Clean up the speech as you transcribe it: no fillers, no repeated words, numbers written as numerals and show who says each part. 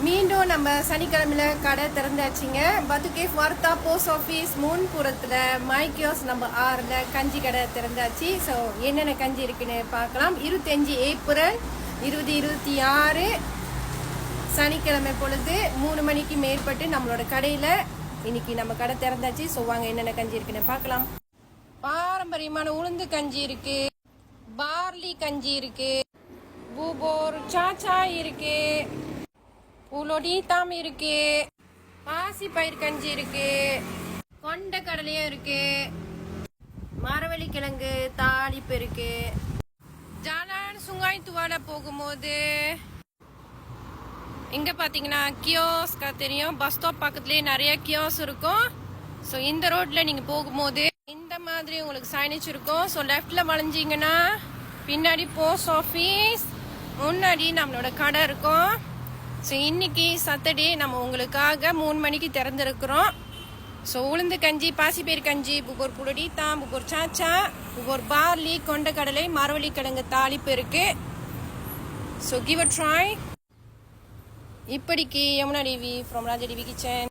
Speaker 1: மீண்டும் நம்ம சனிக்கிழமையில கடை திறந்தாச்சுங்க. பத்துகேஃப் வார்த்தா போஸ்ட் ஆஃபீஸ் முன்புறத்தில் மைக்கியோஸ் நம்பர் 6ல் கஞ்சி கடை திறந்தாச்சு. ஸோ என்னென்ன கஞ்சி இருக்குன்னு பார்க்கலாம். 25 ஏப்ரல் 2026 சனிக்கிழமை பொழுது 3 மணிக்கு மேற்பட்டு நம்மளோட கடையில் இன்னைக்கு நம்ம கடை திறந்தாச்சு. ஸோ வாங்க என்னென்ன கஞ்சி இருக்குன்னு பார்க்கலாம். பாரம்பரியமான உளுந்து கஞ்சி இருக்கு, பார்லி கஞ்சி இருக்கு, பூபோர் சாச்சா இருக்கு, புலோடிதாம் இருக்கு, பாசி பயிர் கஞ்சி இருக்கு, கொண்ட கடலையும் இருக்கு, மரவள்ளி கிழங்கு தாளிப்பு இருக்கு. ஜாலான் சுங்காய் துவாட போகும்போது இங்க பாத்தீங்கன்னா கியோஸ்கா தெரியும், பஸ் ஸ்டாப் பக்கத்துலயே நிறைய கியோஸ் இருக்கும். ஸோ இந்த ரோட்ல நீங்க போகும்போது இந்த மாதிரி உங்களுக்கு சைனேஜ் இருக்கும். ஸோ லெஃப்ட்ல வளைஞ்சிங்கன்னா பின்னாடி போஸ்ட் ஆஃபீஸ், முன்னாடி நம்மளோட கடை இருக்கும். ஸோ இன்னைக்கு சாட்டர்டே நம்ம உங்களுக்காக 3 மணிக்கு திறந்துருக்குறோம். ஸோ உளுந்து கஞ்சி, பாசிப்பயிர் கஞ்சி, புகோர் புலோடிதாம், புகோர் சாச்சா, புகோர் பார்லி, கொண்ட கடலை, மரவள்ளி கிழங்கு தாளிப்பு இருக்கு. So give a try. இப்படிக்கு Yamuna TV from Raja TV kitchen.